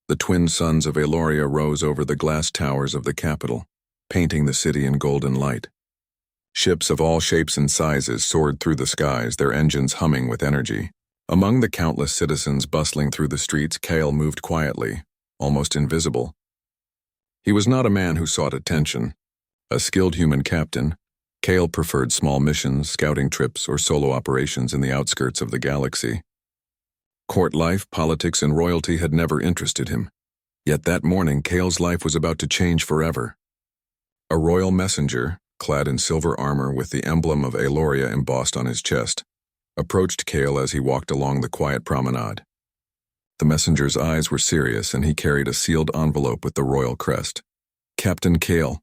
The twin suns of Aloria rose over the glass towers of the capital, painting the city in golden light. Ships of all shapes and sizes soared through the skies, their engines humming with energy. Among the countless citizens bustling through the streets, Kale moved quietly, almost invisible. He was not a man who sought attention. A skilled human captain, Kale preferred small missions, scouting trips, or solo operations in the outskirts of the galaxy. Court life, politics, and royalty had never interested him. Yet that morning, Kale's life was about to change forever. A royal messenger, clad in silver armor with the emblem of Aloria embossed on his chest, approached Kale as he walked along the quiet promenade. The messenger's eyes were serious, and he carried a sealed envelope with the royal crest. "Captain Kale,"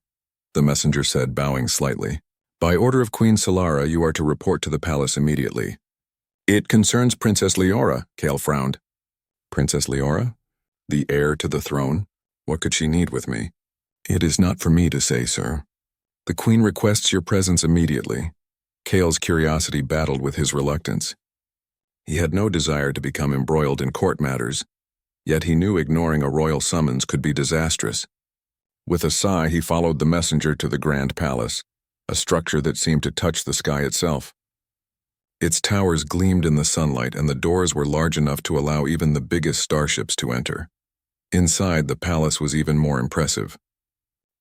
the messenger said, bowing slightly. "By order of Queen Solara, you are to report to the palace immediately." "It concerns Princess Leora," Kale frowned. "Princess Leora? The heir to the throne? What could she need with me?" "It is not for me to say, sir. The Queen requests your presence immediately." Kale's curiosity battled with his reluctance. He had no desire to become embroiled in court matters, yet he knew ignoring a royal summons could be disastrous. With a sigh, he followed the messenger to the Grand Palace, a structure that seemed to touch the sky itself. Its towers gleamed in the sunlight, and the doors were large enough to allow even the biggest starships to enter. Inside, the palace was even more impressive.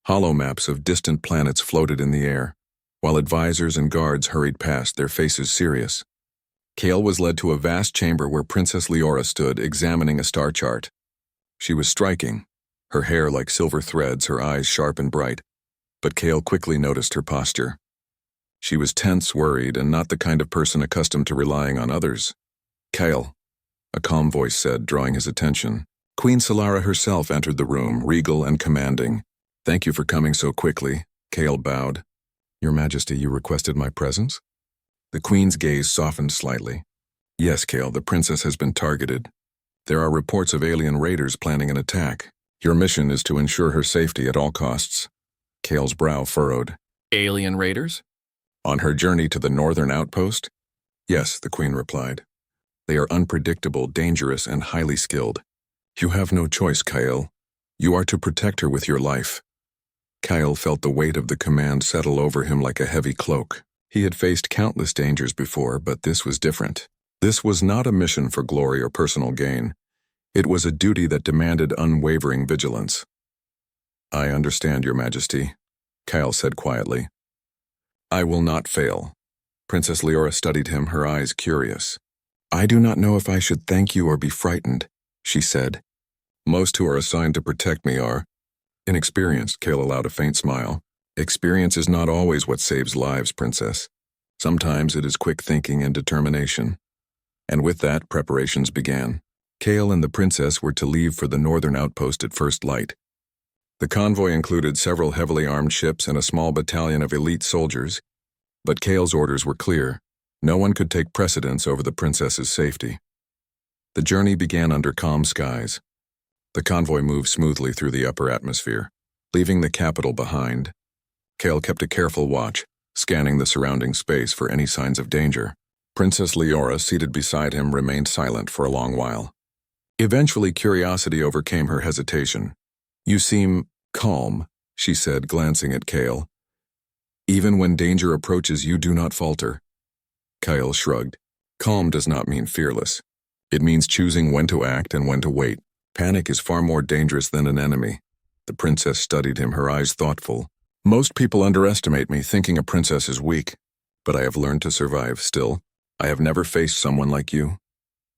Hollow maps of distant planets floated in the air, while advisors and guards hurried past, their faces serious. Kale was led to a vast chamber where Princess Leora stood, examining a star chart. She was striking, her hair like silver threads, her eyes sharp and bright, but Kale quickly noticed her posture. She was tense, worried, and not the kind of person accustomed to relying on others. "Kale," a calm voice said, drawing his attention. Queen Solara herself entered the room, regal and commanding. "Thank you for coming so quickly," Kale bowed. "Your Majesty, you requested my presence?" The Queen's gaze softened slightly. "Yes, Kale, the princess has been targeted. There are reports of alien raiders planning an attack. Your mission is to ensure her safety at all costs." Kale's brow furrowed. "Alien raiders? On her journey to the northern outpost?" "Yes," the Queen replied. "They are unpredictable, dangerous, and highly skilled. You have no choice, Kale. You are to protect her with your life." Kyle felt the weight of the command settle over him like a heavy cloak. He had faced countless dangers before, but this was different. This was not a mission for glory or personal gain. It was a duty that demanded unwavering vigilance. "I understand, Your Majesty," Kyle said quietly. "I will not fail." Princess Leora studied him, her eyes curious. "I do not know if I should thank you or be frightened," she said. "Most who are assigned to protect me are." Inexperienced, Kale allowed a faint smile. "Experience is not always what saves lives, Princess. Sometimes it is quick thinking and determination." And with that, preparations began. Kale and the princess were to leave for the northern outpost at first light. The convoy included several heavily armed ships and a small battalion of elite soldiers, but Kale's orders were clear. No one could take precedence over the princess's safety. The journey began under calm skies. The convoy moved smoothly through the upper atmosphere, leaving the capital behind. Kale kept a careful watch, scanning the surrounding space for any signs of danger. Princess Leora, seated beside him, remained silent for a long while. Eventually, curiosity overcame her hesitation. "You seem calm," she said, glancing at Kale. "Even when danger approaches, you do not falter." Kale shrugged. "Calm does not mean fearless. It means choosing when to act and when to wait. Panic is far more dangerous than an enemy." The princess studied him, her eyes thoughtful. "Most people underestimate me, thinking a princess is weak. But I have learned to survive still. I have never faced someone like you."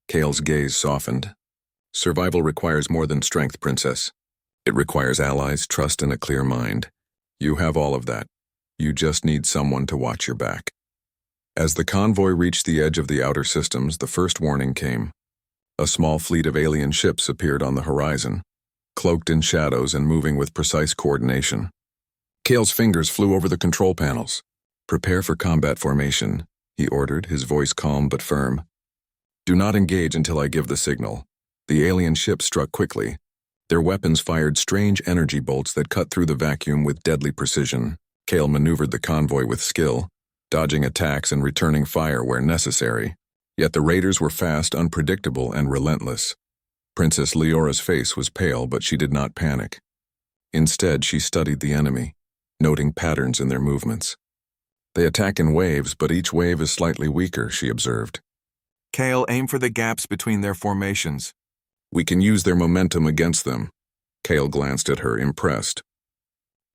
Kale's gaze softened. "Survival requires more than strength, Princess. It requires allies, trust, and a clear mind. You have all of that. You just need someone to watch your back." As the convoy reached the edge of the outer systems, the first warning came. A small fleet of alien ships appeared on the horizon, cloaked in shadows and moving with precise coordination. Kale's fingers flew over the control panels. "Prepare for combat formation," he ordered, his voice calm but firm. "Do not engage until I give the signal." The alien ships struck quickly. Their weapons fired strange energy bolts that cut through the vacuum with deadly precision. Kale maneuvered the convoy with skill, dodging attacks and returning fire where necessary. Yet the raiders were fast, unpredictable, and relentless. Princess Leora's face was pale, but she did not panic. Instead, she studied the enemy, noting patterns in their movements. They attack in waves, but each wave is slightly weaker, she observed. Kale, aim for the gaps between their formations. We can use their momentum against them. Kale glanced at her, impressed.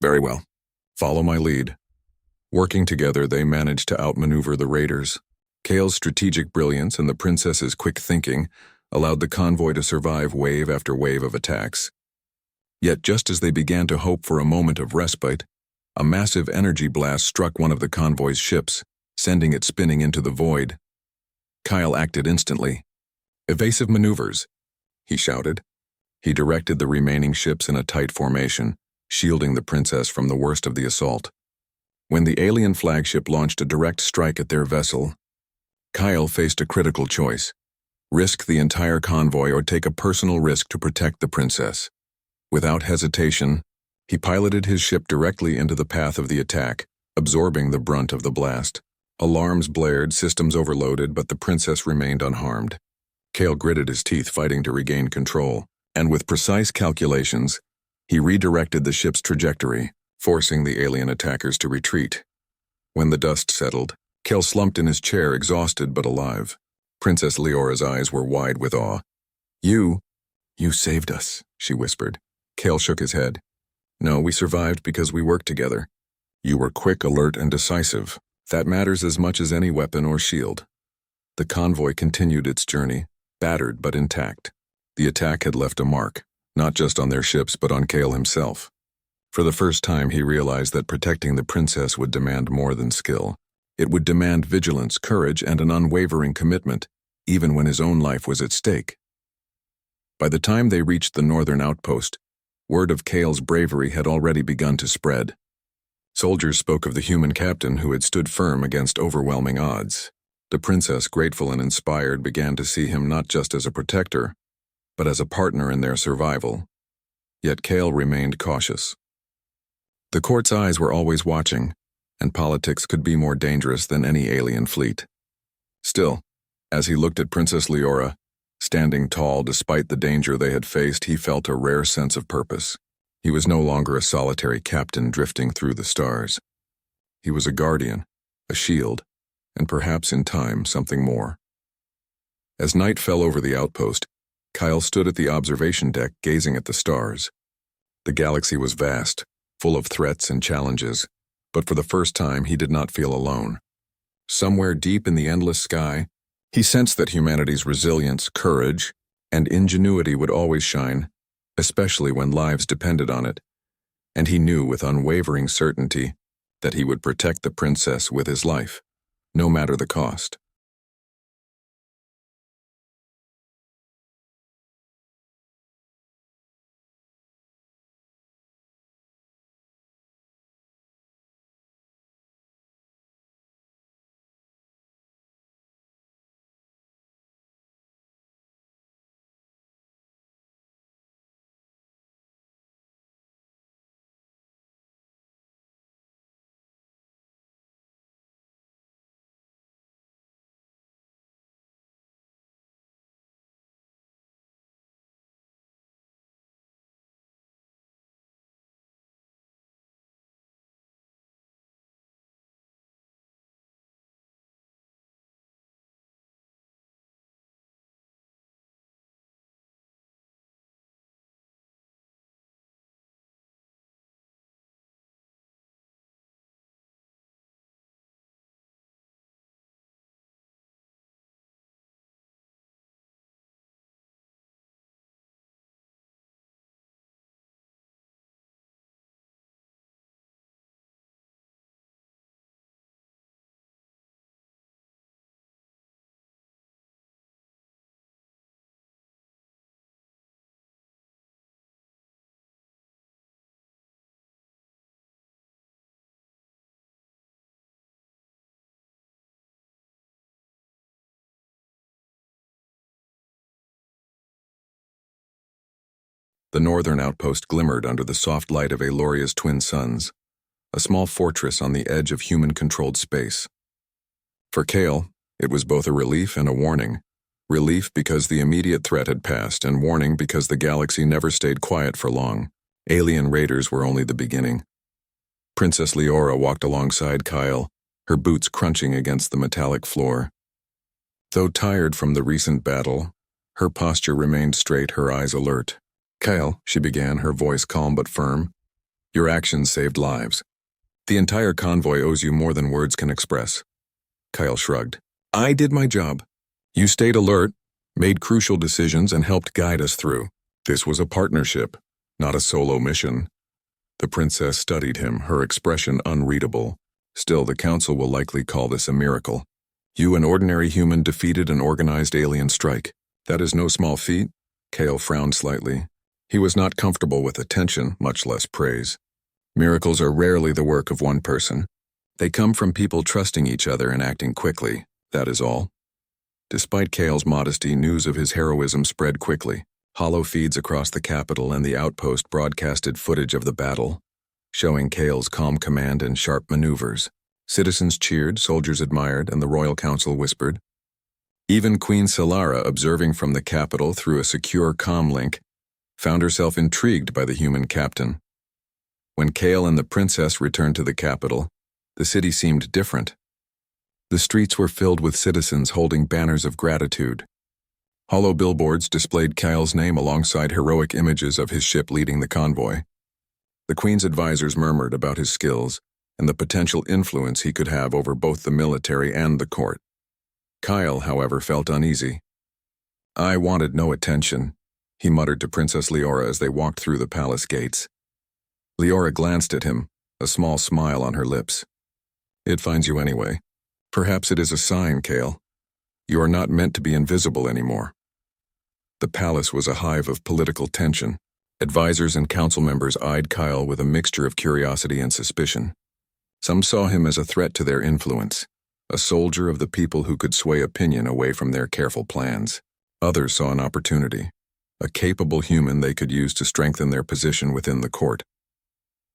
Very well. Follow my lead. Working together, they managed to outmaneuver the raiders. Kale's strategic brilliance and the princess's quick thinking allowed the convoy to survive wave after wave of attacks. Yet just as they began to hope for a moment of respite, a massive energy blast struck one of the convoy's ships, sending it spinning into the void. Kyle acted instantly. Evasive maneuvers, he shouted. He directed the remaining ships in a tight formation, shielding the princess from the worst of the assault. When the alien flagship launched a direct strike at their vessel, Kyle faced a critical choice: risk the entire convoy or take a personal risk to protect the princess. Without hesitation, he piloted his ship directly into the path of the attack, absorbing the brunt of the blast. Alarms blared, systems overloaded, but the princess remained unharmed. Kale gritted his teeth, fighting to regain control, and with precise calculations, he redirected the ship's trajectory, forcing the alien attackers to retreat. When the dust settled, Kale slumped in his chair, exhausted but alive. Princess Leora's eyes were wide with awe. You saved us," she whispered. Kale shook his head. "No, we survived because we worked together. You were quick, alert, and decisive. That matters as much as any weapon or shield." The convoy continued its journey, battered but intact. The attack had left a mark, not just on their ships but on Kale himself. For the first time, he realized that protecting the princess would demand more than skill. It would demand vigilance, courage, and an unwavering commitment, even when his own life was at stake. By the time they reached the northern outpost, word of Kale's bravery had already begun to spread. Soldiers spoke of the human captain who had stood firm against overwhelming odds. The princess, grateful and inspired, began to see him not just as a protector, but as a partner in their survival. Yet Kale remained cautious. The court's eyes were always watching, and politics could be more dangerous than any alien fleet. Still, as he looked at Princess Leora, standing tall despite the danger they had faced, he felt a rare sense of purpose. He was no longer a solitary captain drifting through the stars. He was a guardian, a shield, and perhaps in time something more. As night fell over the outpost, Kyle stood at the observation deck gazing at the stars. The galaxy was vast, full of threats and challenges, but for the first time he did not feel alone. Somewhere deep in the endless sky, he sensed that humanity's resilience, courage, and ingenuity would always shine, especially when lives depended on it, and he knew with unwavering certainty that he would protect the princess with his life, no matter the cost. The northern outpost glimmered under the soft light of Aloria's twin suns, a small fortress on the edge of human-controlled space. For Kale, it was both a relief and a warning. Relief because the immediate threat had passed, and warning because the galaxy never stayed quiet for long. Alien raiders were only the beginning. Princess Leora walked alongside Kyle, her boots crunching against the metallic floor. Though tired from the recent battle, her posture remained straight, her eyes alert. "Kyle," she began, her voice calm but firm, "your actions saved lives. The entire convoy owes you more than words can express." Kyle shrugged. "I did my job. You stayed alert, made crucial decisions, and helped guide us through. This was a partnership, not a solo mission." The princess studied him, her expression unreadable. "Still, the council will likely call this a miracle. You, an ordinary human, defeated an organized alien strike. That is no small feat." Kale frowned slightly. He was not comfortable with attention, much less praise. Miracles are rarely the work of one person. They come from people trusting each other and acting quickly, that is all. Despite Kale's modesty, news of his heroism spread quickly. Hollow feeds across the capital and the outpost broadcasted footage of the battle, showing Kale's calm command and sharp maneuvers. Citizens cheered, soldiers admired, and the royal council whispered. Even Queen Solara, observing from the capital through a secure comm link, found herself intrigued by the human captain. When Kale and the princess returned to the capital, the city seemed different. The streets were filled with citizens holding banners of gratitude. Hollow billboards displayed Kyle's name alongside heroic images of his ship leading the convoy. The Queen's advisors murmured about his skills and the potential influence he could have over both the military and the court. Kyle, however, felt uneasy. "I wanted no attention," he muttered to Princess Leora as they walked through the palace gates. Leora glanced at him, a small smile on her lips. "It finds you anyway. Perhaps it is a sign, Kale. You are not meant to be invisible anymore." The palace was a hive of political tension. Advisors and council members eyed Kyle with a mixture of curiosity and suspicion. Some saw him as a threat to their influence, a soldier of the people who could sway opinion away from their careful plans. Others saw an opportunity, a capable human they could use to strengthen their position within the court.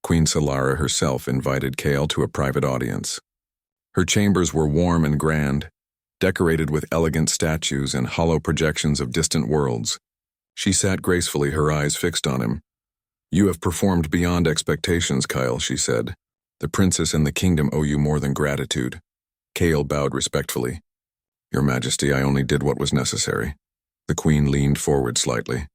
Queen Solara herself invited Kale to a private audience. Her chambers were warm and grand, decorated with elegant statues and hollow projections of distant worlds. She sat gracefully, her eyes fixed on him. "You have performed beyond expectations, Kyle," she said. "The princess and the kingdom owe you more than gratitude." Kale bowed respectfully. "Your Majesty, I only did what was necessary." The Queen leaned forward slightly.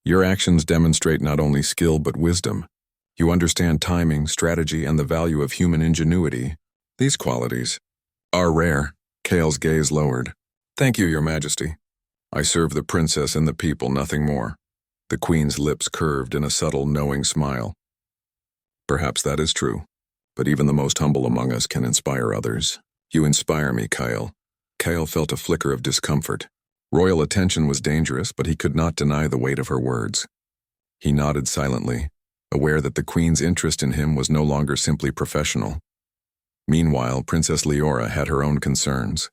"Your actions demonstrate not only skill but wisdom. You understand timing, strategy, and the value of human ingenuity. These qualities are rare." Kale's gaze lowered. "Thank you, Your Majesty. I serve the princess and the people, nothing more." The Queen's lips curved in a subtle, knowing smile. "Perhaps that is true, but even the most humble among us can inspire others. You inspire me, Kyle." Kyle felt a flicker of discomfort. Royal attention was dangerous, but he could not deny the weight of her words. He nodded silently, aware that the Queen's interest in him was no longer simply professional. Meanwhile, Princess Leora had her own concerns.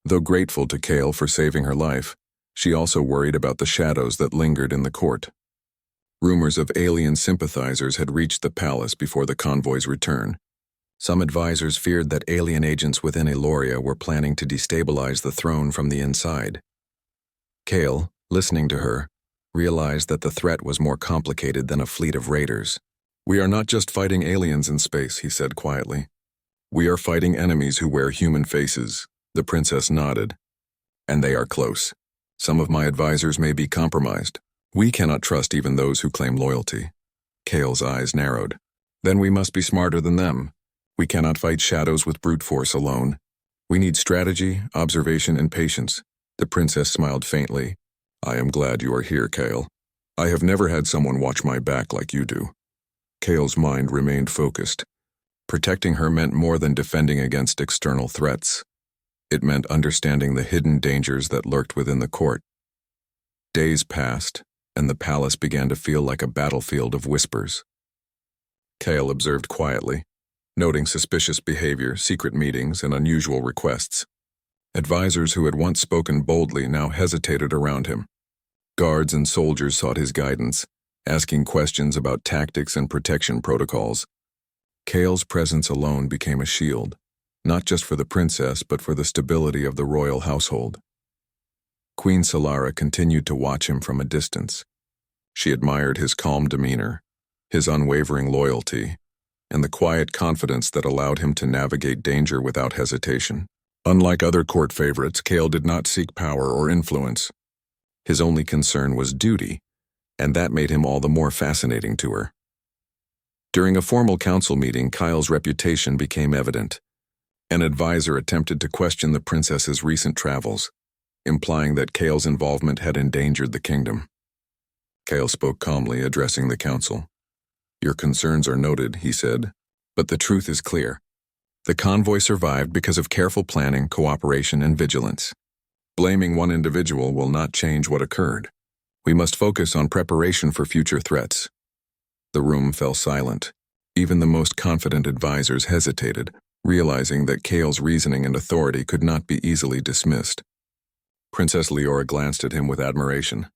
Though grateful to Kale for saving her life, she also worried about the shadows that lingered in the court. Rumors of alien sympathizers had reached the palace before the convoy's return. Some advisors feared that alien agents within Eloria were planning to destabilize the throne from the inside. Kale, listening to her, realized that the threat was more complicated than a fleet of raiders. "We are not just fighting aliens in space," he said quietly. "We are fighting enemies who wear human faces." The princess nodded. "And they are close. Some of my advisors may be compromised. We cannot trust even those who claim loyalty." Kale's eyes narrowed. "Then we must be smarter than them. We cannot fight shadows with brute force alone. We need strategy, observation, and patience." The princess smiled faintly. "I am glad you are here, Kale. I have never had someone watch my back like you do." Kale's mind remained focused. Protecting her meant more than defending against external threats. It meant understanding the hidden dangers that lurked within the court. Days passed, and the palace began to feel like a battlefield of whispers. Kale observed quietly, noting suspicious behavior, secret meetings, and unusual requests. Advisors who had once spoken boldly now hesitated around him. Guards and soldiers sought his guidance, asking questions about tactics and protection protocols. Kale's presence alone became a shield, not just for the princess but for the stability of the royal household. Queen Solara continued to watch him from a distance. She admired his calm demeanor, his unwavering loyalty, and the quiet confidence that allowed him to navigate danger without hesitation. Unlike other court favorites, Kale did not seek power or influence. His only concern was duty, and that made him all the more fascinating to her. During a formal council meeting, Kyle's reputation became evident. An advisor attempted to question the princess's recent travels, implying that Kale's involvement had endangered the kingdom. Kale spoke calmly, addressing the council. "Your concerns are noted," he said, "but the truth is clear. The convoy survived because of careful planning, cooperation, and vigilance. Blaming one individual will not change what occurred. We must focus on preparation for future threats." The room fell silent. Even the most confident advisors hesitated, realizing that Kale's reasoning and authority could not be easily dismissed. Princess Leora glanced at him with admiration.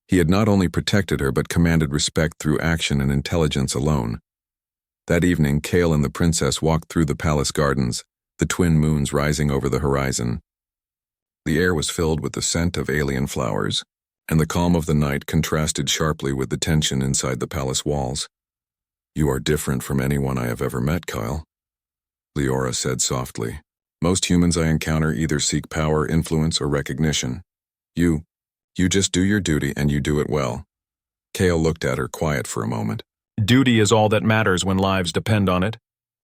He had not only protected her but commanded respect through action and intelligence alone. That evening, Kale and the princess walked through the palace gardens, the twin moons rising over the horizon. The air was filled with the scent of alien flowers, and the calm of the night contrasted sharply with the tension inside the palace walls. "You are different from anyone I have ever met, Kyle," Leora said softly. "Most humans I encounter either seek power, influence, or recognition. You just do your duty, and you do it well." Kale looked at her, quiet for a moment. Duty is all that matters when lives depend on it.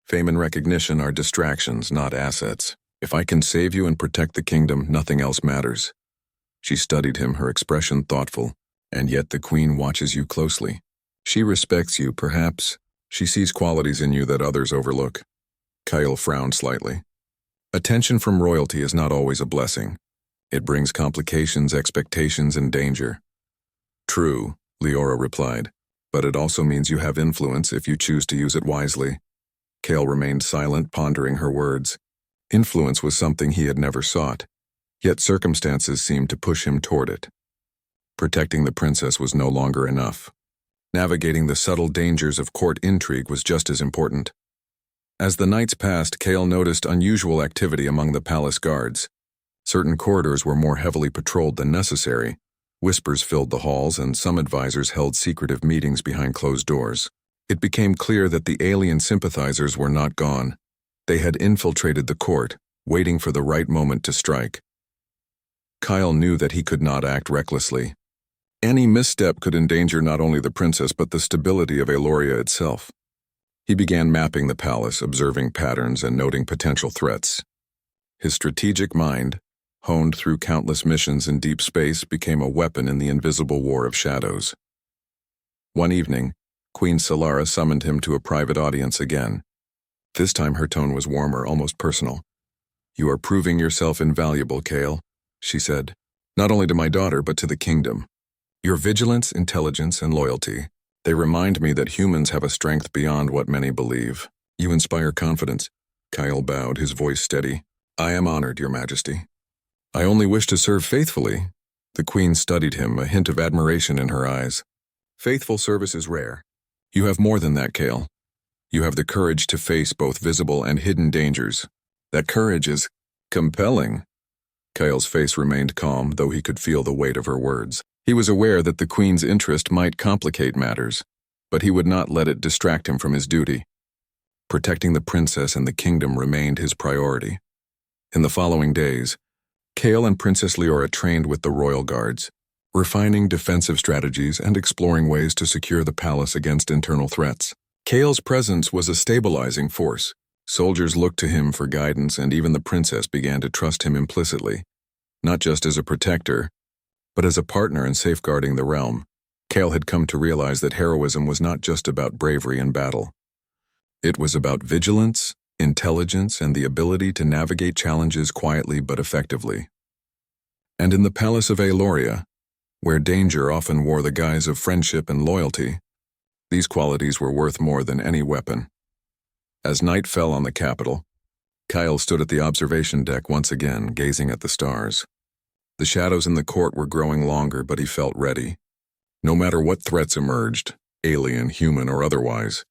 "Fame and recognition are distractions, not assets. If I can save you and protect the kingdom, nothing else matters." She studied him, her expression thoughtful. "And yet the queen watches you closely. She respects you, perhaps. She sees qualities in you that others overlook." Kyle frowned slightly. Attention from royalty is not always a blessing. It brings complications, expectations, and danger. "True," Leora replied, "but it also means you have influence if you choose to use it wisely." Kale remained silent, pondering her words. Influence was something he had never sought, yet circumstances seemed to push him toward it. Protecting the princess was no longer enough. Navigating the subtle dangers of court intrigue was just as important. As the nights passed, Kale noticed unusual activity among the palace guards. Certain corridors were more heavily patrolled than necessary. Whispers filled the halls, and some advisors held secretive meetings behind closed doors. It became clear that the alien sympathizers were not gone. They had infiltrated the court, waiting for the right moment to strike. Kyle knew that he could not act recklessly. Any misstep could endanger not only the princess but the stability of Eloria itself. He began mapping the palace, observing patterns and noting potential threats. His strategic mind, honed through countless missions in deep space, became a weapon in the invisible war of shadows. One evening, Queen Solara summoned him to a private audience again. This time her tone was warmer, almost personal. "You are proving yourself invaluable, Kale," she said, "not only to my daughter but to the kingdom. Your vigilance, intelligence, and loyalty, they remind me that humans have a strength beyond what many believe. You inspire confidence." Kyle bowed, his voice steady. "I am honored, Your Majesty." "I only wish to serve faithfully." The queen studied him, a hint of admiration in her eyes. "Faithful service is rare. You have more than that, Kale. You have the courage to face both visible and hidden dangers. That courage is compelling." Kyle's face remained calm, though he could feel the weight of her words. He was aware that the queen's interest might complicate matters, but he would not let it distract him from his duty. Protecting the princess and the kingdom remained his priority. In the following days, Kale and Princess Leora trained with the royal guards, refining defensive strategies and exploring ways to secure the palace against internal threats. Kale's presence was a stabilizing force. Soldiers looked to him for guidance, and even the princess began to trust him implicitly, not just as a protector, but as a partner in safeguarding the realm. Kale had come to realize that heroism was not just about bravery in battle. It was about vigilance, intelligence, and the ability to navigate challenges quietly but effectively. And in the palace of Eloria, where danger often wore the guise of friendship and loyalty, these qualities were worth more than any weapon. As night fell on the capital, Kyle stood at the observation deck once again, gazing at the stars. The shadows in the court were growing longer, but he felt ready. No matter what threats emerged, alien, human, or otherwise,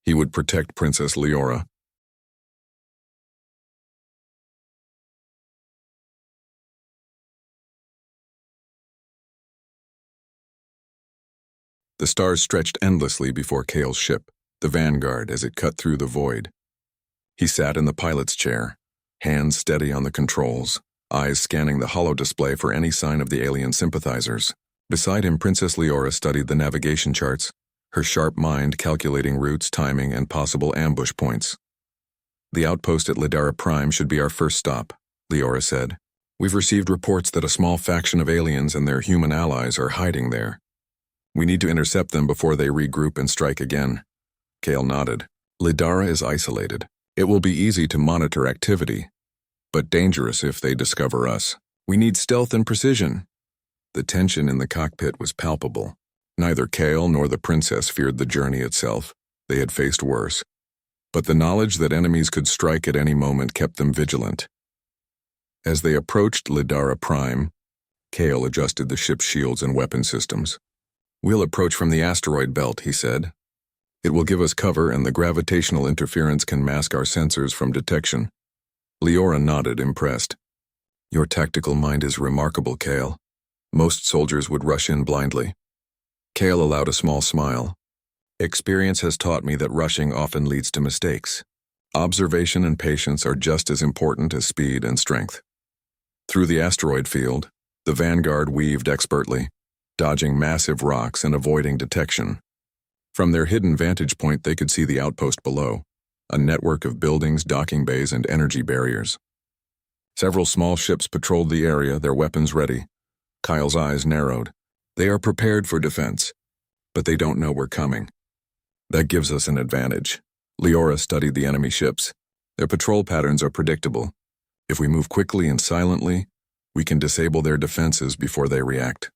he would protect Princess Leora. The stars stretched endlessly before Kale's ship, the Vanguard, as it cut through the void. He sat in the pilot's chair, hands steady on the controls, eyes scanning the holo-display for any sign of the alien sympathizers. Beside him, Princess Leora studied the navigation charts, her sharp mind calculating routes, timing, and possible ambush points. "The outpost at Lidara Prime should be our first stop," Leora said. "We've received reports that a small faction of aliens and their human allies are hiding there. We need to intercept them before they regroup and strike again." Kale nodded. "Lidara is isolated. It will be easy to monitor activity, but dangerous if they discover us. We need stealth and precision." The tension in the cockpit was palpable. Neither Kale nor the princess feared the journey itself. They had faced worse. But the knowledge that enemies could strike at any moment kept them vigilant. As they approached Lidara Prime, Kale adjusted the ship's shields and weapon systems. "We'll approach from the asteroid belt," he said. "It will give us cover, and the gravitational interference can mask our sensors from detection." Leora nodded, impressed. "Your tactical mind is remarkable, Kale. Most soldiers would rush in blindly." Kale allowed a small smile. "Experience has taught me that rushing often leads to mistakes. Observation and patience are just as important as speed and strength." Through the asteroid field, the Vanguard weaved expertly, dodging massive rocks and avoiding detection. From their hidden vantage point, they could see the outpost below, a network of buildings, docking bays, and energy barriers. Several small ships patrolled the area, their weapons ready. Kyle's eyes narrowed. They are prepared for defense, but they don't know we're coming. That gives us an advantage. Leora studied the enemy ships. Their patrol patterns are predictable. If we move quickly and silently, we can disable their defenses before they react.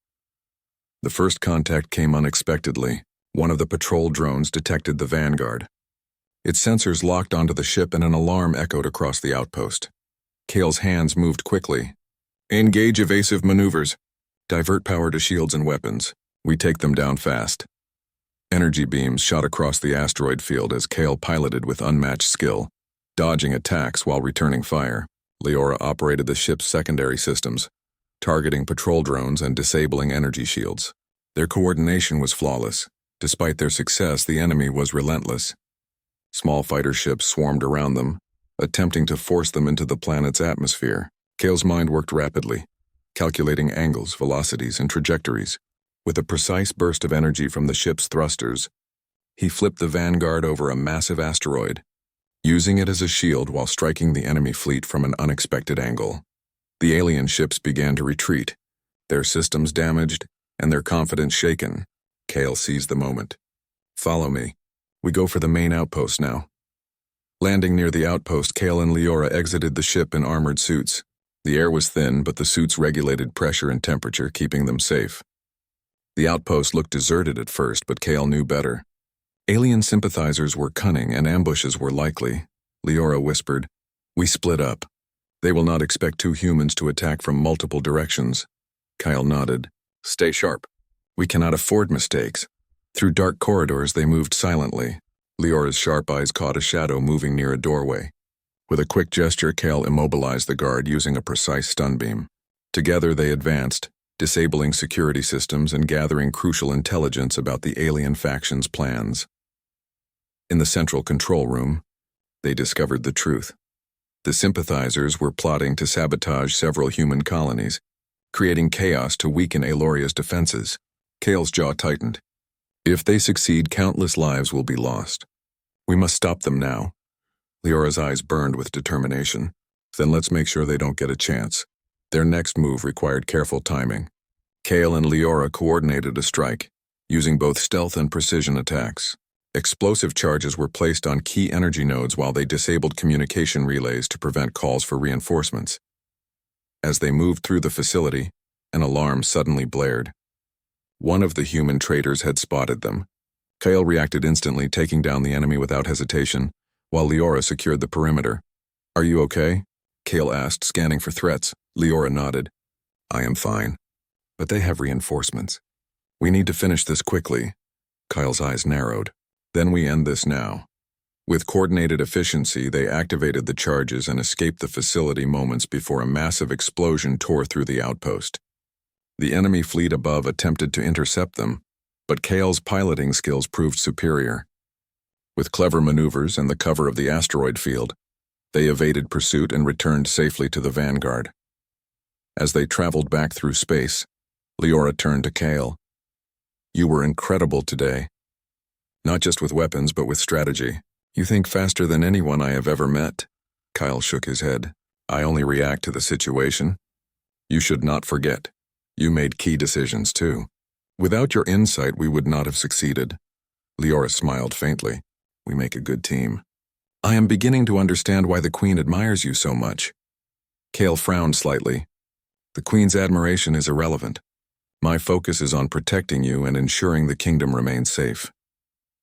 The first contact came unexpectedly. One of the patrol drones detected the Vanguard. Its sensors locked onto the ship and an alarm echoed across the outpost. Kale's hands moved quickly. "Engage evasive maneuvers. Divert power to shields and weapons. We take them down fast." Energy beams shot across the asteroid field as Kale piloted with unmatched skill, dodging attacks while returning fire. Leora operated the ship's secondary systems, targeting patrol drones and disabling energy shields. Their coordination was flawless. Despite their success, the enemy was relentless. Small fighter ships swarmed around them, attempting to force them into the planet's atmosphere. Kale's mind worked rapidly, calculating angles, velocities, and trajectories. With a precise burst of energy from the ship's thrusters, he flipped the Vanguard over a massive asteroid, using it as a shield while striking the enemy fleet from an unexpected angle. The alien ships began to retreat, their systems damaged and their confidence shaken. Kale seized the moment. "Follow me. We go for the main outpost now." Landing near the outpost, Kale and Leora exited the ship in armored suits. The air was thin, but the suits regulated pressure and temperature, keeping them safe. The outpost looked deserted at first, but Kale knew better. Alien sympathizers were cunning and ambushes were likely. Leora whispered, "We split up. They will not expect two humans to attack from multiple directions." Kyle nodded. "Stay sharp. We cannot afford mistakes." Through dark corridors, they moved silently. Leora's sharp eyes caught a shadow moving near a doorway. With a quick gesture, Kale immobilized the guard using a precise stun beam. Together they advanced, disabling security systems and gathering crucial intelligence about the alien faction's plans. In the central control room, they discovered the truth. The sympathizers were plotting to sabotage several human colonies, creating chaos to weaken Aloria's defenses. Kale's jaw tightened. If they succeed, countless lives will be lost. We must stop them now. Leora's eyes burned with determination. Then let's make sure they don't get a chance. Their next move required careful timing. Kale and Leora coordinated a strike, using both stealth and precision attacks. Explosive charges were placed on key energy nodes while they disabled communication relays to prevent calls for reinforcements. As they moved through the facility, an alarm suddenly blared. One of the human traitors had spotted them. Kale reacted instantly, taking down the enemy without hesitation, while Leora secured the perimeter. "Are you okay?" Kale asked, scanning for threats. Leora nodded. "I am fine. But they have reinforcements. We need to finish this quickly." Kyle's eyes narrowed. "Then we end this now." With coordinated efficiency, they activated the charges and escaped the facility moments before a massive explosion tore through the outpost. The enemy fleet above attempted to intercept them, But Kale's piloting skills proved superior. With clever maneuvers and the cover of the asteroid field, they evaded pursuit and returned safely to the vanguard. As they traveled back through space, Leora turned to Kale. "You were incredible today. Not just with weapons, but with strategy. You think faster than anyone I have ever met." Kyle shook his head. "I only react to the situation. You should not forget. You made key decisions, too. Without your insight, we would not have succeeded." Leora smiled faintly. "We make a good team. I am beginning to understand why the Queen admires you so much." Kale frowned slightly. "The Queen's admiration is irrelevant. My focus is on protecting you and ensuring the kingdom remains safe."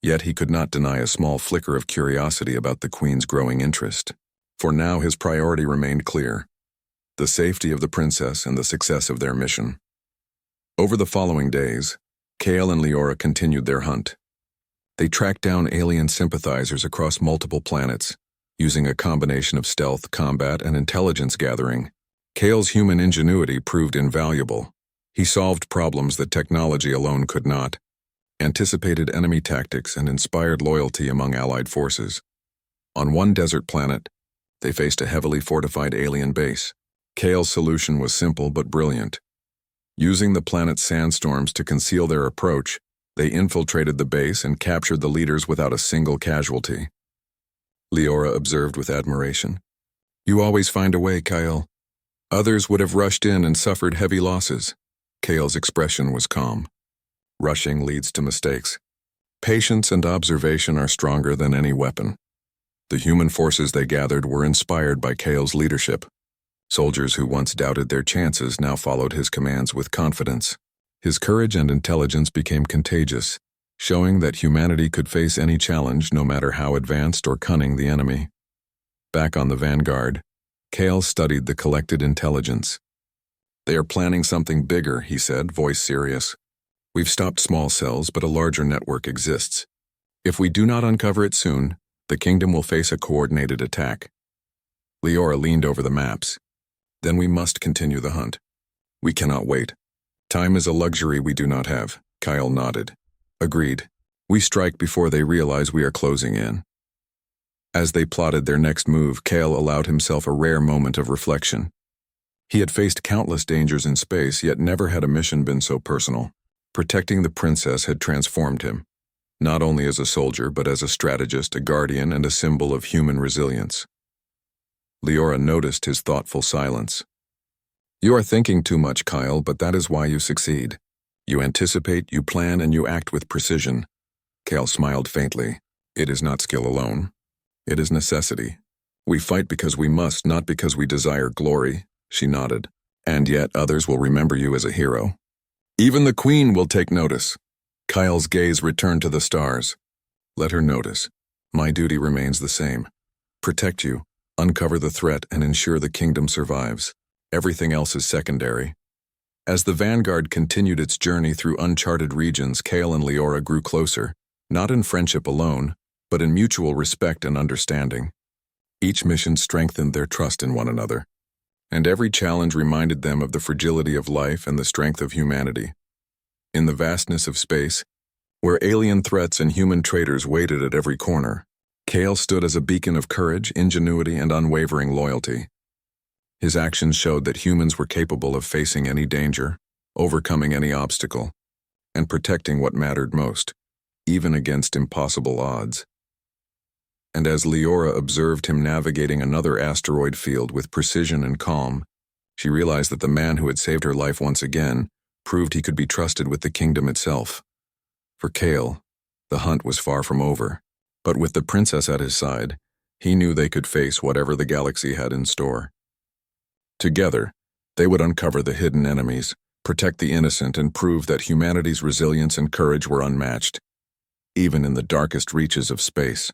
Yet he could not deny a small flicker of curiosity about the Queen's growing interest. For now his priority remained clear: the safety of the princess and the success of their mission. Over the following days, Kale and Leora continued their hunt. They tracked down alien sympathizers across multiple planets, using a combination of stealth, combat, and intelligence gathering. Kale's human ingenuity proved invaluable. He solved problems that technology alone could not, anticipated enemy tactics, and inspired loyalty among allied forces. On one desert planet, they faced a heavily fortified alien base. Kale's solution was simple but brilliant. Using the planet's sandstorms to conceal their approach, they infiltrated the base and captured the leaders without a single casualty. Leora observed with admiration. "You always find a way, Kale. Others would have rushed in and suffered heavy losses." Kale's expression was calm. "Rushing leads to mistakes. Patience and observation are stronger than any weapon." The human forces they gathered were inspired by Kale's leadership. Soldiers who once doubted their chances now followed his commands with confidence. His courage and intelligence became contagious, showing that humanity could face any challenge no matter how advanced or cunning the enemy. Back on the vanguard, Kale studied the collected intelligence. "They are planning something bigger," he said, voice serious. "We've stopped small cells, but a larger network exists. If we do not uncover it soon, the kingdom will face a coordinated attack." Leora leaned over the maps. "Then we must continue the hunt. We cannot wait. Time is a luxury we do not have." Kyle nodded. "Agreed. We strike before they realize we are closing in." As they plotted their next move, Kale allowed himself a rare moment of reflection. He had faced countless dangers in space, yet never had a mission been so personal. Protecting the princess had transformed him, not only as a soldier, but as a strategist, a guardian, and a symbol of human resilience. Leora noticed his thoughtful silence. "You are thinking too much, Kyle, but that is why you succeed. You anticipate, you plan, and you act with precision." Kale smiled faintly. "It is not skill alone. It is necessity. We fight because we must, not because we desire glory." She nodded. "And yet others will remember you as a hero. Even the Queen will take notice." Kyle's gaze returned to the stars. "Let her notice. My duty remains the same. Protect you, uncover the threat, and ensure the kingdom survives. Everything else is secondary." As the vanguard continued its journey through uncharted regions, Kale and Leora grew closer, not in friendship alone, but in mutual respect and understanding. Each mission strengthened their trust in one another, and every challenge reminded them of the fragility of life and the strength of humanity. In the vastness of space, where alien threats and human traitors waited at every corner, Kale stood as a beacon of courage, ingenuity, and unwavering loyalty. His actions showed that humans were capable of facing any danger, overcoming any obstacle, and protecting what mattered most, even against impossible odds. And as Leora observed him navigating another asteroid field with precision and calm, she realized that the man who had saved her life once again proved he could be trusted with the kingdom itself. For Kale, the hunt was far from over, but with the princess at his side, he knew they could face whatever the galaxy had in store. Together, they would uncover the hidden enemies, protect the innocent, and prove that humanity's resilience and courage were unmatched, even in the darkest reaches of space.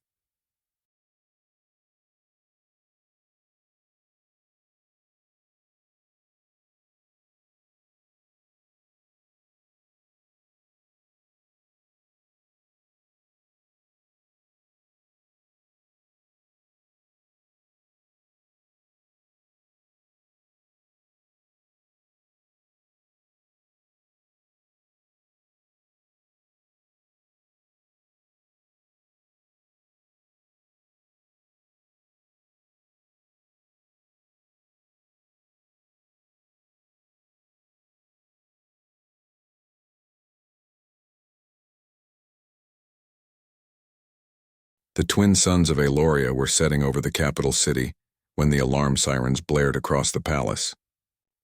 The twin sons of Aloria were setting over the capital city when the alarm sirens blared across the palace.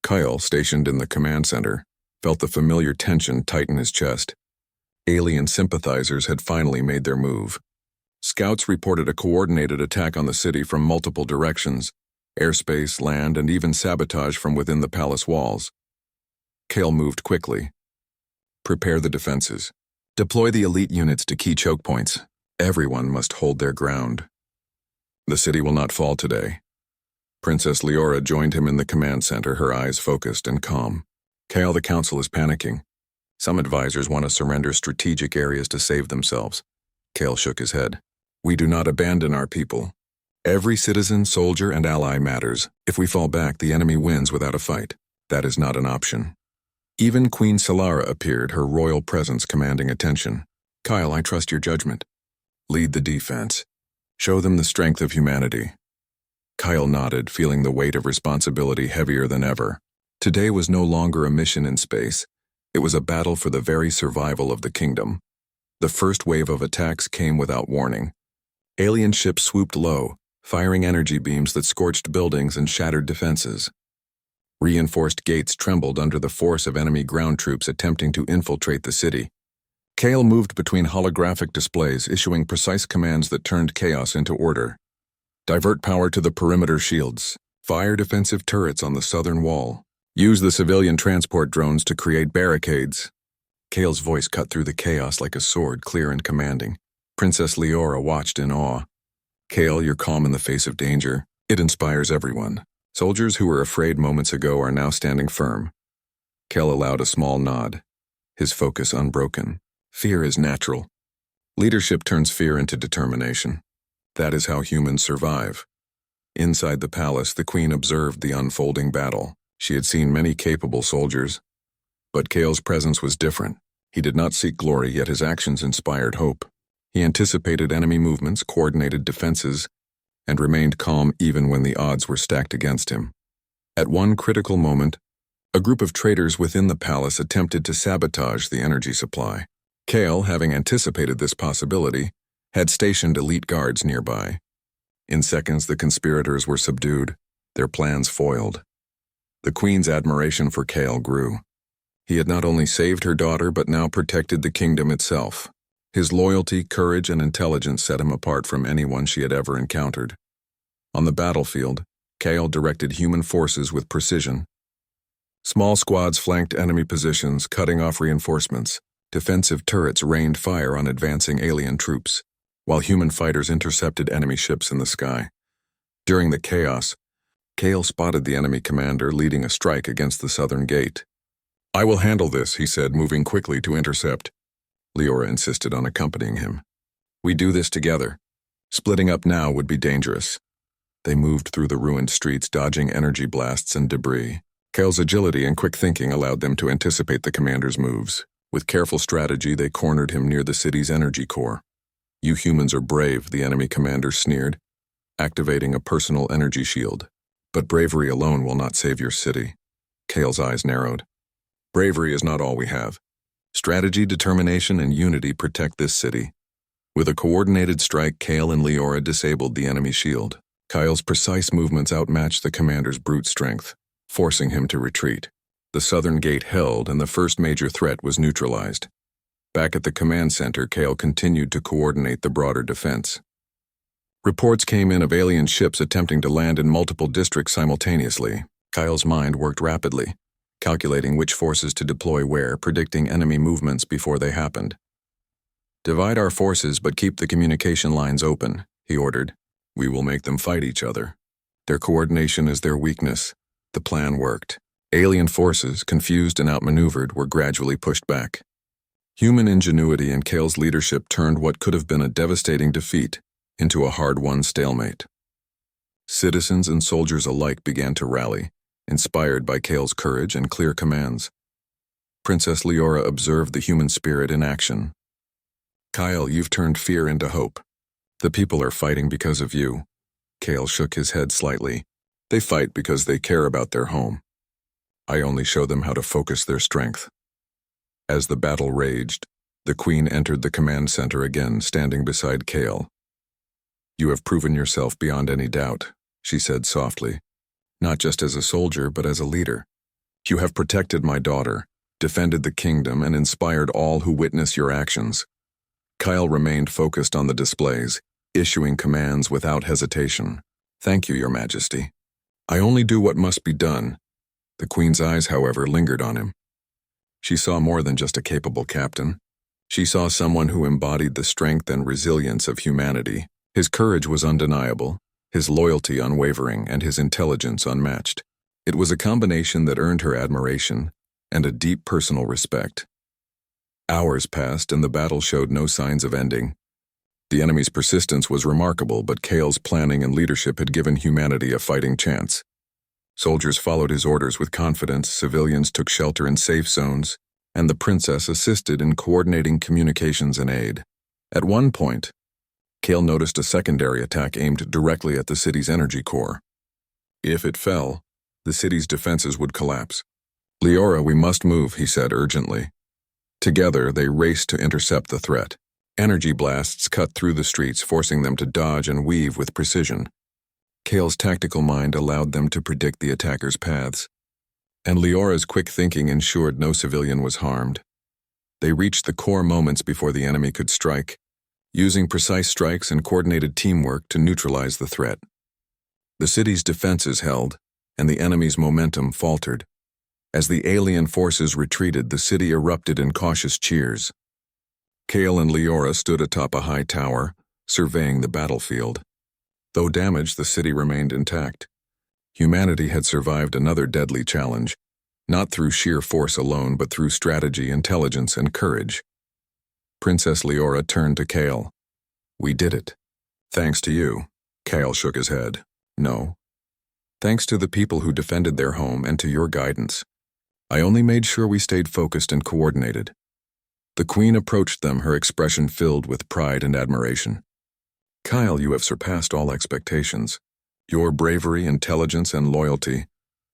Kyle, stationed in the command center, felt the familiar tension tighten his chest. Alien sympathizers had finally made their move. Scouts reported a coordinated attack on the city from multiple directions: airspace, land, and even sabotage from within the palace walls. Kale moved quickly. Prepare the defenses. Deploy the elite units to key choke points. Everyone must hold their ground. The city will not fall today. Princess Leora joined him in the command center, her eyes focused and calm. Kale, the council is panicking. Some advisors want to surrender strategic areas to save themselves. Kale shook his head. We do not abandon our people. Every citizen, soldier, and ally matters. If we fall back, the enemy wins without a fight. That is not an option. Even Queen Solara appeared, her royal presence commanding attention. Kyle, I trust your judgment. Lead the defense. Show them the strength of humanity. Kyle nodded, feeling the weight of responsibility heavier than ever. Today was no longer a mission in space. It was a battle for the very survival of the kingdom. The first wave of attacks came without warning. Alien ships swooped low, firing energy beams that scorched buildings and shattered defenses. Reinforced gates trembled under the force of enemy ground troops attempting to infiltrate the city. Kale moved between holographic displays, issuing precise commands that turned chaos into order. Divert power to the perimeter shields. Fire defensive turrets on the southern wall. Use the civilian transport drones to create barricades. Kale's voice cut through the chaos like a sword, clear and commanding. Princess Leora watched in awe. Kale, you're calm in the face of danger. It inspires everyone. Soldiers who were afraid moments ago are now standing firm. Kale allowed a small nod, his focus unbroken. Fear is natural. Leadership turns fear into determination. That is how humans survive. Inside the palace, the queen observed the unfolding battle. She had seen many capable soldiers. But Kale's presence was different. He did not seek glory, yet his actions inspired hope. He anticipated enemy movements, coordinated defenses, and remained calm even when the odds were stacked against him. At one critical moment, a group of traitors within the palace attempted to sabotage the energy supply. Kale, having anticipated this possibility, had stationed elite guards nearby. In seconds, the conspirators were subdued, their plans foiled. The queen's admiration for Kale grew. He had not only saved her daughter, but now protected the kingdom itself. His loyalty, courage, and intelligence set him apart from anyone she had ever encountered. On the battlefield, Kale directed human forces with precision. Small squads flanked enemy positions, cutting off reinforcements. Defensive turrets rained fire on advancing alien troops, while human fighters intercepted enemy ships in the sky. During the chaos, Kale spotted the enemy commander leading a strike against the southern gate. I will handle this, he said, moving quickly to intercept. Leora insisted on accompanying him. We do this together. Splitting up now would be dangerous. They moved through the ruined streets, dodging energy blasts and debris. Kale's agility and quick thinking allowed them to anticipate the commander's moves. With careful strategy, they cornered him near the city's energy core. You humans are brave, the enemy commander sneered, activating a personal energy shield. But bravery alone will not save your city. Kale's eyes narrowed. Bravery is not all we have. Strategy, determination, and unity protect this city. With a coordinated strike, Kale and Leora disabled the enemy shield. Kyle's precise movements outmatched the commander's brute strength, forcing him to retreat. The southern gate held, and the first major threat was neutralized. Back at the command center, Kale continued to coordinate the broader defense. Reports came in of alien ships attempting to land in multiple districts simultaneously. Kyle's mind worked rapidly, calculating which forces to deploy where, predicting enemy movements before they happened. Divide our forces, but keep the communication lines open, he ordered. We will make them fight each other. Their coordination is their weakness. The plan worked. Alien forces, confused and outmaneuvered, were gradually pushed back. Human ingenuity and Kale's leadership turned what could have been a devastating defeat into a hard-won stalemate. Citizens and soldiers alike began to rally, inspired by Kale's courage and clear commands. Princess Leora observed the human spirit in action. Kyle, you've turned fear into hope. The people are fighting because of you. Kale shook his head slightly. They fight because they care about their home. I only show them how to focus their strength. As the battle raged, the queen entered the command center again, standing beside Kale. You have proven yourself beyond any doubt, she said softly. Not just as a soldier, but as a leader. You have protected my daughter, defended the kingdom, and inspired all who witness your actions. Kyle remained focused on the displays, issuing commands without hesitation. Thank you, Your Majesty. I only do what must be done. The Queen's eyes, however, lingered on him. She saw more than just a capable captain. She saw someone who embodied the strength and resilience of humanity. His courage was undeniable, his loyalty unwavering, and his intelligence unmatched. It was a combination that earned her admiration and a deep personal respect. Hours passed and the battle showed no signs of ending. The enemy's persistence was remarkable, but Kale's planning and leadership had given humanity a fighting chance. Soldiers followed his orders with confidence, civilians took shelter in safe zones, and the princess assisted in coordinating communications and aid. At one point, Kale noticed a secondary attack aimed directly at the city's energy core. If it fell, the city's defenses would collapse. Leora, we must move, he said urgently. Together, they raced to intercept the threat. Energy blasts cut through the streets, forcing them to dodge and weave with precision. Kale's tactical mind allowed them to predict the attackers' paths, and Leora's quick thinking ensured no civilian was harmed. They reached the core moments before the enemy could strike, using precise strikes and coordinated teamwork to neutralize the threat. The city's defenses held, and the enemy's momentum faltered. As the alien forces retreated, the city erupted in cautious cheers. Kale and Leora stood atop a high tower, surveying the battlefield. Though damaged, the city remained intact. Humanity had survived another deadly challenge, not through sheer force alone, but through strategy, intelligence, and courage. Princess Leora turned to Kale. We did it. Thanks to you. Kale shook his head. No. Thanks to the people who defended their home and to your guidance. I only made sure we stayed focused and coordinated. The Queen approached them, her expression filled with pride and admiration. Kyle, you have surpassed all expectations. Your bravery, intelligence, and loyalty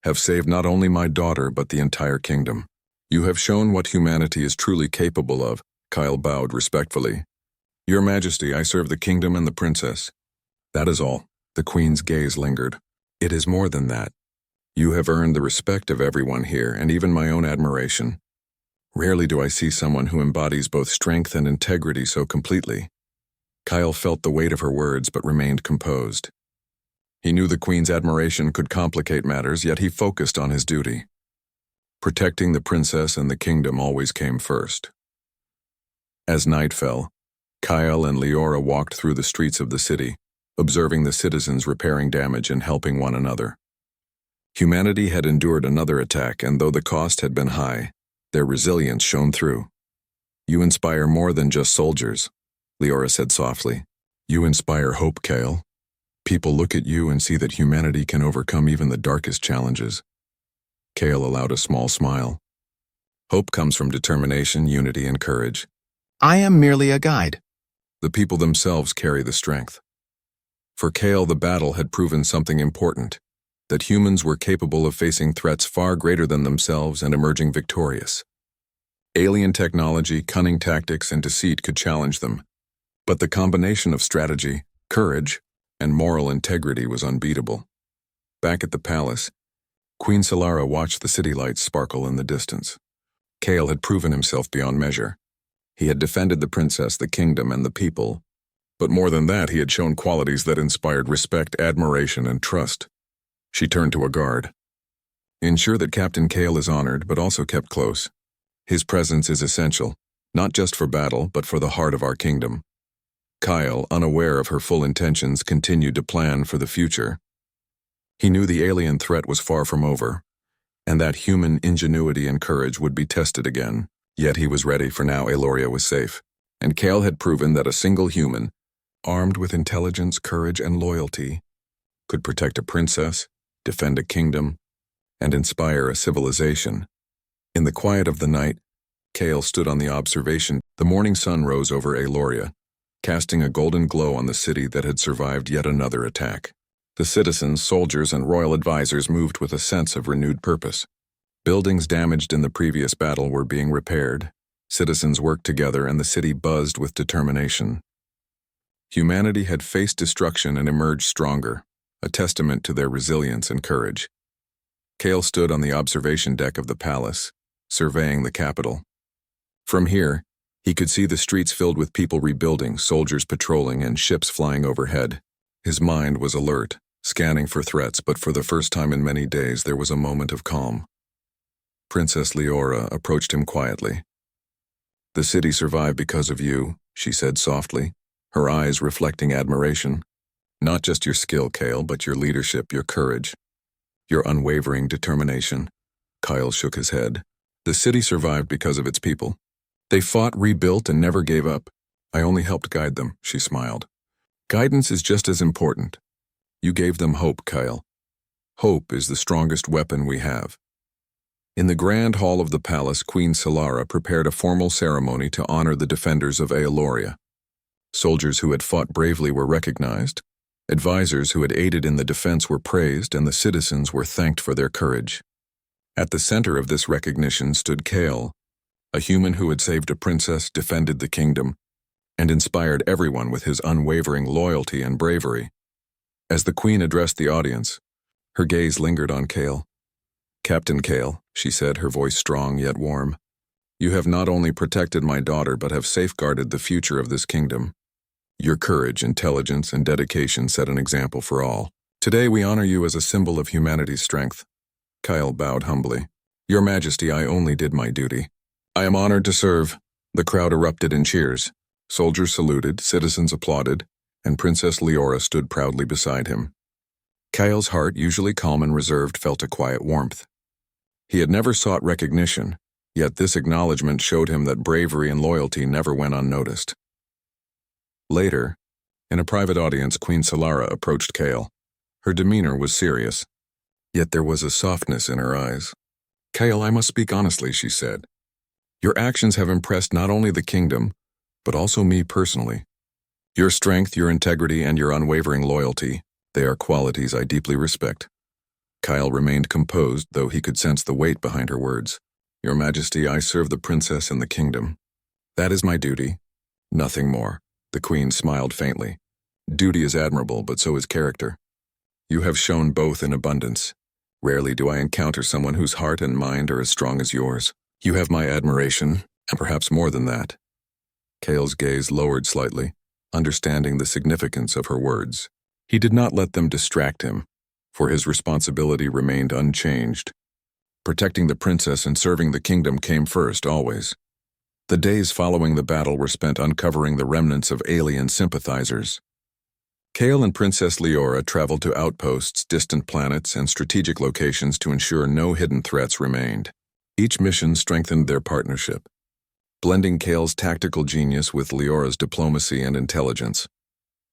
have saved not only my daughter, but the entire kingdom. You have shown what humanity is truly capable of. Kyle bowed respectfully. Your Majesty, I serve the kingdom and the princess. That is all. The Queen's gaze lingered. It is more than that. You have earned the respect of everyone here, and even my own admiration. Rarely do I see someone who embodies both strength and integrity so completely. Kyle felt the weight of her words, but remained composed. He knew the Queen's admiration could complicate matters, yet he focused on his duty. Protecting the princess and the kingdom always came first. As night fell, Kyle and Leora walked through the streets of the city, observing the citizens repairing damage and helping one another. Humanity had endured another attack, and though the cost had been high, their resilience shone through. You inspire more than just soldiers, Leora said softly. You inspire hope, Kale. People look at you and see that humanity can overcome even the darkest challenges. Kale allowed a small smile. Hope comes from determination, unity, and courage. I am merely a guide. The people themselves carry the strength. For Kale, the battle had proven something important, that humans were capable of facing threats far greater than themselves and emerging victorious. Alien technology, cunning tactics, and deceit could challenge them, but the combination of strategy, courage, and moral integrity was unbeatable. Back at the palace, Queen Solara watched the city lights sparkle in the distance. Kale had proven himself beyond measure. He had defended the princess, the kingdom, and the people, but more than that, he had shown qualities that inspired respect, admiration, and trust. She turned to a guard. Ensure that Captain Kale is honored, but also kept close. His presence is essential, not just for battle, but for the heart of our kingdom. Kyle, unaware of her full intentions, continued to plan for the future. He knew the alien threat was far from over, and that human ingenuity and courage would be tested again. Yet he was ready, for now Eloria was safe, and Kale had proven that a single human, armed with intelligence, courage, and loyalty, could protect a princess, defend a kingdom, and inspire a civilization. In the quiet of the night, Kale stood on the observation. The morning sun rose over Eloria, casting a golden glow on the city that had survived yet another attack. The citizens, soldiers, and royal advisors moved with a sense of renewed purpose. Buildings damaged in the previous battle were being repaired. Citizens worked together, and the city buzzed with determination. Humanity had faced destruction and emerged stronger, a testament to their resilience and courage. Kale stood on the observation deck of the palace, surveying the capital. From here, he could see the streets filled with people rebuilding, soldiers patrolling, and ships flying overhead. His mind was alert, scanning for threats, but for the first time in many days there was a moment of calm. Princess Leora approached him quietly. "The city survived because of you," she said softly, her eyes reflecting admiration. "Not just your skill, Kale, but your leadership, your courage, your unwavering determination." Kyle shook his head. "The city survived because of its people. They fought, rebuilt, and never gave up. I only helped guide them," she smiled. "Guidance is just as important. You gave them hope, Kyle. Hope is the strongest weapon we have." In the grand hall of the palace, Queen Solara prepared a formal ceremony to honor the defenders of Aeloria. Soldiers who had fought bravely were recognized, advisors who had aided in the defense were praised, and the citizens were thanked for their courage. At the center of this recognition stood Kale, a human who had saved a princess, defended the kingdom, and inspired everyone with his unwavering loyalty and bravery. As the queen addressed the audience, her gaze lingered on Kale. "Captain Kale," she said, her voice strong yet warm, "you have not only protected my daughter but have safeguarded the future of this kingdom. Your courage, intelligence, and dedication set an example for all. Today we honor you as a symbol of humanity's strength." Kyle bowed humbly. "Your Majesty, I only did my duty. I am honored to serve." The crowd erupted in cheers. Soldiers saluted, citizens applauded, and Princess Leora stood proudly beside him. Kyle's heart, usually calm and reserved, felt a quiet warmth. He had never sought recognition, yet this acknowledgement showed him that bravery and loyalty never went unnoticed. Later, in a private audience, Queen Solara approached Kale. Her demeanor was serious, yet there was a softness in her eyes. "Kale, I must speak honestly," she said. "Your actions have impressed not only the kingdom, but also me personally. Your strength, your integrity, and your unwavering loyalty, they are qualities I deeply respect." Kyle remained composed, though he could sense the weight behind her words. "Your Majesty, I serve the princess and the kingdom. That is my duty, nothing more." The queen smiled faintly. "Duty is admirable, but so is character. You have shown both in abundance. Rarely do I encounter someone whose heart and mind are as strong as yours. You have my admiration, and perhaps more than that." Kale's gaze lowered slightly, understanding the significance of her words. He did not let them distract him, for his responsibility remained unchanged. Protecting the princess and serving the kingdom came first, always. The days following the battle were spent uncovering the remnants of alien sympathizers. Kale and Princess Leora traveled to outposts, distant planets, and strategic locations to ensure no hidden threats remained. Each mission strengthened their partnership, blending Kale's tactical genius with Leora's diplomacy and intelligence.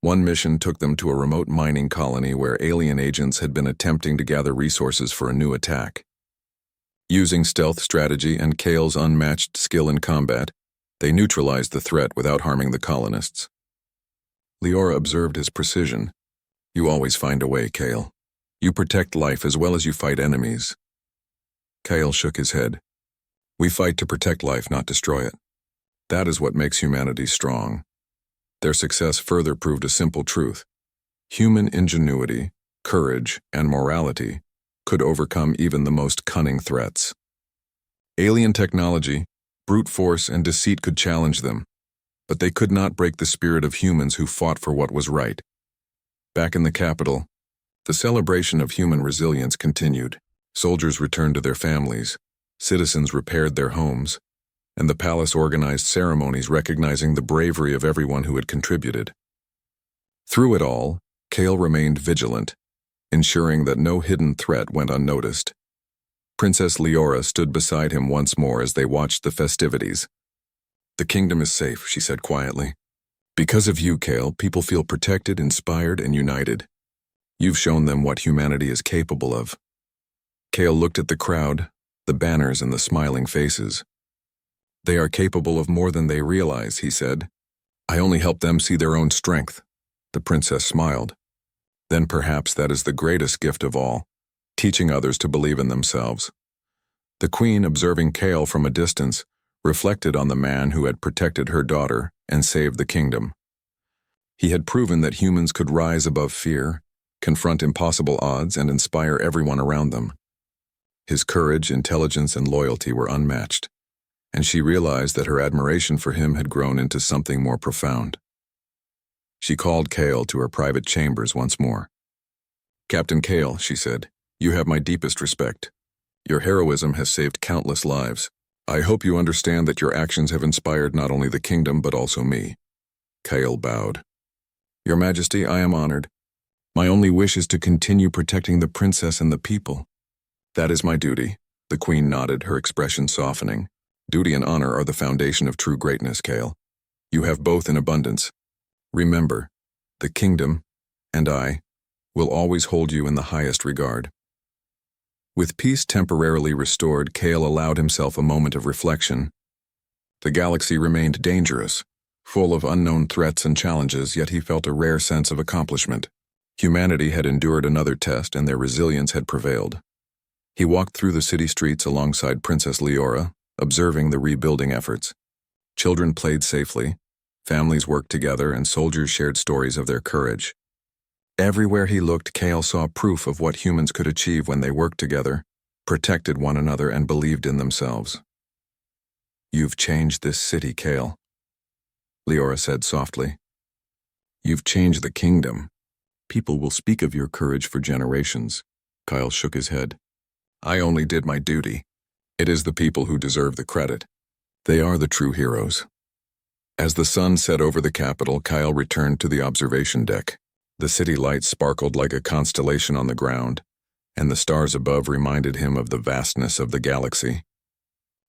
One mission took them to a remote mining colony where alien agents had been attempting to gather resources for a new attack. Using stealth strategy and Kale's unmatched skill in combat, they neutralized the threat without harming the colonists. Leora observed his precision. "You always find a way, Kale. You protect life as well as you fight enemies." Kale shook his head. "We fight to protect life, not destroy it. That is what makes humanity strong." Their success further proved a simple truth. Human ingenuity, courage, and morality could overcome even the most cunning threats. Alien technology, brute force, and deceit could challenge them, but they could not break the spirit of humans who fought for what was right. Back in the capital, the celebration of human resilience continued. Soldiers returned to their families, citizens repaired their homes, and the palace organized ceremonies recognizing the bravery of everyone who had contributed. Through it all, Kale remained vigilant, ensuring that no hidden threat went unnoticed. Princess Leora stood beside him once more as they watched the festivities. "The kingdom is safe," she said quietly. "Because of you, Kale, people feel protected, inspired, and united. You've shown them what humanity is capable of." Kale looked at the crowd, the banners, and the smiling faces. "They are capable of more than they realize," he said. "I only help them see their own strength." The princess smiled. "Then perhaps that is the greatest gift of all, teaching others to believe in themselves." The queen, observing Kale from a distance, reflected on the man who had protected her daughter and saved the kingdom. He had proven that humans could rise above fear, confront impossible odds, and inspire everyone around them. His courage, intelligence, and loyalty were unmatched, and she realized that her admiration for him had grown into something more profound. She called Kale to her private chambers once more. "Captain Kale," she said, "you have my deepest respect. Your heroism has saved countless lives. I hope you understand that your actions have inspired not only the kingdom but also me." Kale bowed. "Your Majesty, I am honored. My only wish is to continue protecting the princess and the people." "That is my duty," the queen nodded, her expression softening. "Duty and honor are the foundation of true greatness, Kale. You have both in abundance. Remember, the kingdom, and I, will always hold you in the highest regard." With peace temporarily restored, Kale allowed himself a moment of reflection. The galaxy remained dangerous, full of unknown threats and challenges, yet he felt a rare sense of accomplishment. Humanity had endured another test, and their resilience had prevailed. He walked through the city streets alongside Princess Leora, observing the rebuilding efforts. Children played safely, families worked together, and soldiers shared stories of their courage. Everywhere he looked, Kale saw proof of what humans could achieve when they worked together, protected one another, and believed in themselves. "You've changed this city, Kale," Leora said softly. "You've changed the kingdom. People will speak of your courage for generations." Kyle shook his head. "I only did my duty. It is the people who deserve the credit. They are the true heroes." As the sun set over the capital, Kyle returned to the observation deck. The city lights sparkled like a constellation on the ground, and the stars above reminded him of the vastness of the galaxy.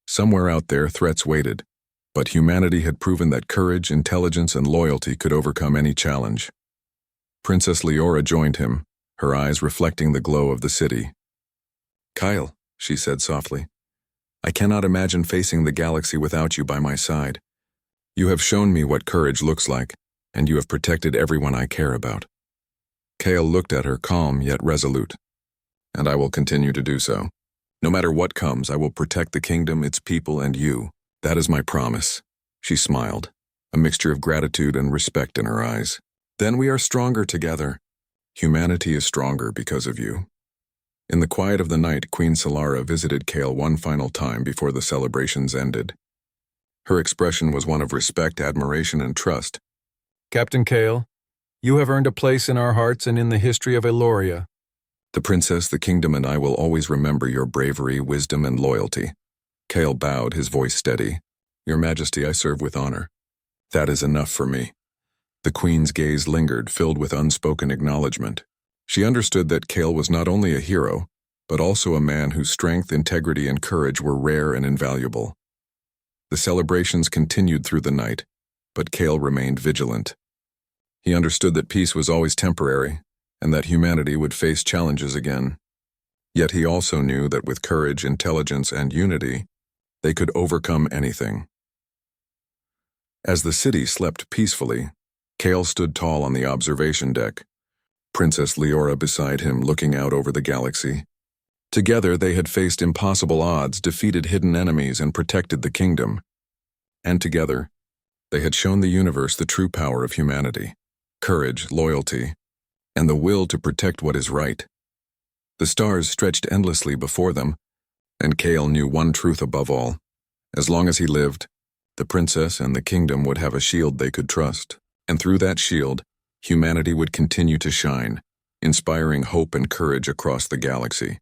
Somewhere out there, threats waited, but humanity had proven that courage, intelligence, and loyalty could overcome any challenge. Princess Leora joined him, her eyes reflecting the glow of the city. "Kyle," she said softly, "I cannot imagine facing the galaxy without you by my side. You have shown me what courage looks like, and you have protected everyone I care about." Kale looked at her, calm yet resolute. "And I will continue to do so. No matter what comes, I will protect the kingdom, its people, and you. That is my promise." She smiled, a mixture of gratitude and respect in her eyes. "Then we are stronger together. Humanity is stronger because of you." In the quiet of the night, Queen Solara visited Kale one final time before the celebrations ended. Her expression was one of respect, admiration, and trust. "Captain Kale, you have earned a place in our hearts and in the history of Eloria." "The princess, the kingdom, and I will always remember your bravery, wisdom, and loyalty." Kale bowed, his voice steady. "Your Majesty, I serve with honor. That is enough for me." The queen's gaze lingered, filled with unspoken acknowledgement. She understood that Kale was not only a hero, but also a man whose strength, integrity, and courage were rare and invaluable. The celebrations continued through the night, but Kale remained vigilant. He understood that peace was always temporary, and that humanity would face challenges again. Yet he also knew that with courage, intelligence, and unity, they could overcome anything. As the city slept peacefully, Kale stood tall on the observation deck, Princess Leora beside him, looking out over the galaxy. Together they had faced impossible odds, defeated hidden enemies, and protected the kingdom. And together, they had shown the universe the true power of humanity, courage, loyalty, and the will to protect what is right. The stars stretched endlessly before them, and Kale knew one truth above all. As long as he lived, the princess and the kingdom would have a shield they could trust, and through that shield, humanity would continue to shine, inspiring hope and courage across the galaxy.